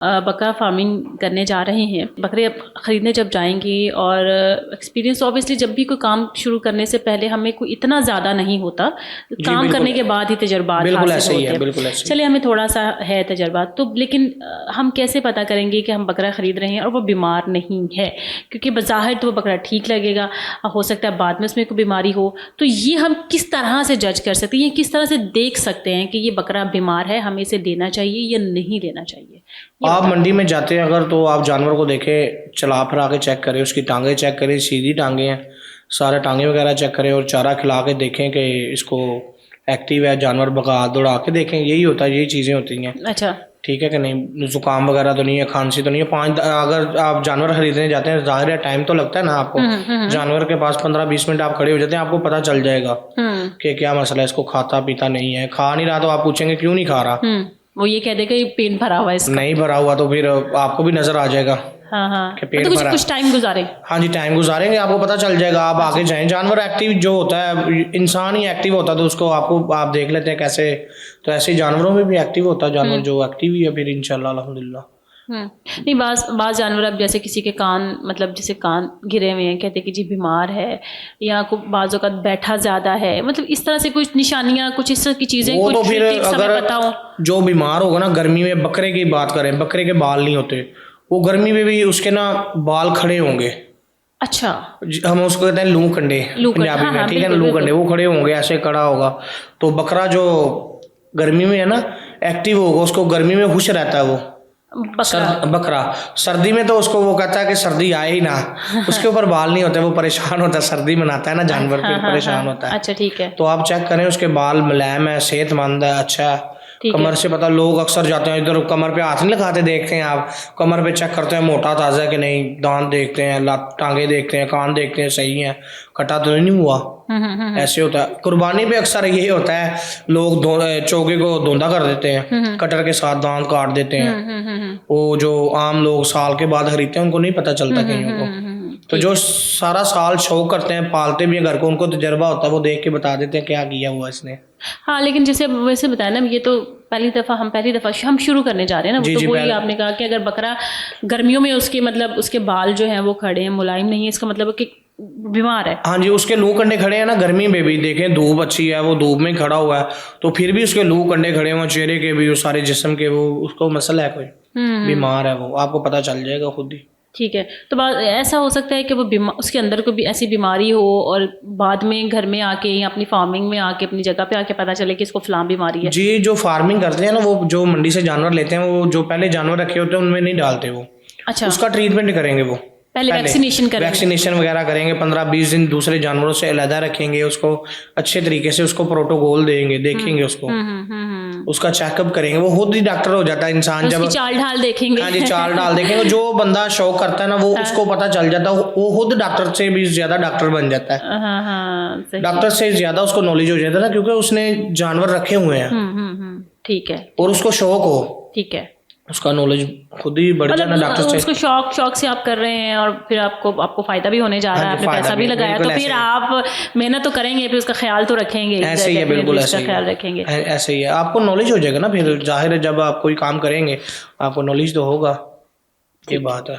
बकरा फार्मिंग करने जा रहे हैं, बकरे ख़रीदने जब जाएंगे, और एक्सपीरियंस ऑब्वियसली जब भी कोई काम शुरू करने से पहले हमें कोई इतना ज़्यादा नहीं होता, काम करने के बाद ही तजर्बात हासिल होते हैं। चलिए हमें थोड़ा सा है तजर्बा तो, लेकिन हम कैसे पता करेंगे कि हम बकरा ख़रीद रहे हैं और वो बीमार नहीं है? क्योंकि बज़ाहिर तो वो बकरा ठीक लगेगा, हो सकता है बाद में उसमें कोई बीमारी हो। तो ये हम किस तरह से जज कर सकते हैं, ये किस तरह से देख सकते हैं कि ये बकरा बीमार है, हमें इसे देना चाहिए या नहीं देना चाहिए? आप मंडी में जाते हैं अगर, तो आप जानवर को देखें, चला फिरा के चेक करें, उसकी टांगें चेक करें, सीधी टांगें हैं, सारे टांगे वगैरह चेक करें, और चारा खिला के देखें कि इसको एक्टिव है, जानवर भगा दौड़ा के देखें। यही होता है, यही चीज़ें होती हैं। अच्छा, ठीक है कि नहीं? जुकाम वगैरह तो नहीं है, खांसी तो नहीं है। अगर आप जानवर खरीदने जाते हैं, जाहिर है टाइम तो लगता है ना आपको। जानवर के पास 15-20 मिनट आप खड़े हो जाते हैं, आपको पता चल जाएगा कि क्या मसला है, इसको खाता पीता नहीं है, खा नहीं रहा, तो आप पूछेंगे क्यों नहीं खा रहा, वो ये कह देगा पेट भरा हुआ है इसका। नहीं भरा हुआ तो फिर आपको भी नजर आ जाएगा। हाँ हाँ, कि पेट तो भरा। कुछ टाइम गुजारे। हाँ जी, टाइम गुजारेंगे, आपको पता चल जाएगा, आप आगे जाएं। जानवर एक्टिव जो होता है, इंसान ही एक्टिव होता है, तो उसको आप देख लेते हैं कैसे, तो ऐसे ही जानवरों में भी एक्टिव होता है जानवर जो एक्टिव ही है फिर इंशाल्लाह अल्हम्दुलिल्लाह। नहीं, बाज जानवर अब जैसे किसी के कान, मतलब जैसे कान गिरे हुए हैं, कहते हैं कि जी बीमार है, या बाज़ औक़ात बैठा ज़्यादा है, मतलब इस तरह से कुछ निशानियाँ, कुछ इस तरह की चीज़ें, वो तो फिर अगर बताओ। जो बीमार होगा ना, गर्मी में, बकरे की बात करें, बकरे के बाल नहीं होते, वो गर्मी में भी उसके ना बाल खड़े होंगे। अच्छा, हम उसको कहते हैं लू कंडे पंजाबी में, ठीक है ना, लू कंडे, वो खड़े होंगे, ऐसे खड़ा होगा। तो बकरा जो गर्मी में है ना एक्टिव होगा, उसको गर्मी में खुश रहता है वो बकरा। सर्दी में तो उसको वो कहता है कि सर्दी आए ही ना, उसके ऊपर बाल नहीं होते, वो परेशान होता है, सर्दी मनाता है ना जानवर, फिर परेशान होता है। अच्छा, ठीक है। तो आप चेक करें, उसके बाल मुलायम है, सेहतमंद है, अच्छा है। कमर से पता, लोग अक्सर जाते हैं इधर, कमर पे हाथ नहीं लगाते, देखते हैं आप, कमर पे चेक करते हैं मोटा ताज़ा कि नहीं, दांत देखते हैं, टांगे देखते हैं, कान देखते हैं सही है, कटा तो नहीं हुआ। ऐसे होता है। कुर्बानी पे अक्सर यही होता है, लोग चौके को धोंधा कर देते हैं, कटर के साथ दांत काट देते हैं। वो जो आम लोग साल के बाद खरीदते हैं, उनको नहीं पता चलता कईयों को। तो जो सारा साल शौक करते हैं, पालते भी हैं घर को, उनको तजर्बा होता है, वो देख के बता देते हैं क्या किया हुआ इसने। हाँ, लेकिन जैसे वैसे बताया ना, ये तो पहली दफ़ा हम शुरू करने जा रहे हैं ना, वो तो वही आपने कहा कि अगर बकरा गर्मियों में उसके, मतलब उसके बाल जो हैं वो खड़े हैं, मुलायम नहीं है, इसका मतलब कि बीमार है। हाँ जी, उसके लू कंडे खड़े हैं ना, गर्मी में भी देखें, धूप अच्छी है, वो धूप में खड़ा हुआ है, तो फिर भी उसके लू कंडे खड़े हुए, चेहरे के भी, सारे जिस्म के, वो उसको मसला है, कोई बीमार है, वो आपको पता चल जाएगा खुद ही। ठीक है। तो ऐसा हो सकता है कि वो उसके अंदर को भी ऐसी बीमारी हो, और बाद में घर में आके या अपनी फार्मिंग में आके, अपनी जगह पे आके पता चले कि इसको फलां बीमारी है। जी, जो फार्मिंग करते हैं ना, वो जो मंडी से जानवर लेते हैं, वो जो पहले जानवर रखे होते हैं उनमें नहीं डालते वो। अच्छा, उसका ट्रीटमेंट करेंगे वो, पहले वैक्सीनेशन वगैरह करेंगे, 15-20 दिन दूसरे जानवरों से अलग रखेंगे उसको, अच्छे तरीके से उसको प्रोटोकॉल देंगे, देखेंगे उसको, उसका चेकअप करेंगे। वो खुद ही डॉक्टर हो जाता है इंसान जब चाल ढाल देखेंगे। हाँ जी, चाल ढाल देखेंगे। जो बंदा शौक करता है ना, वो उसको पता चल जाता है, वो खुद डॉक्टर से भी ज्यादा डॉक्टर बन जाता है। डॉक्टर से ज्यादा उसको नॉलेज हो जाता है ना, क्योंकि उसने जानवर रखे हुए हैं। ठीक है। और उसको शौक हो, ठीक है, उसका नॉलेज खुद ही बढ़ जाना डॉक्टर से। उसको शौक से आप कर रहे हैं, और फिर आपको फायदा भी होने जा रहा है, आपने पैसा भी लगाया, तो फिर आप मेहनत तो करेंगे, फिर उसका ख्याल तो रखेंगे। ऐसे ही है, बिल्कुल ऐसे ही ख्याल रखेंगे, ऐसे ही है। आपको नॉलेज हो जाएगा ना, फिर जाहिर है जब आप कोई काम करेंगे आपको नॉलेज तो होगा, ये बात है।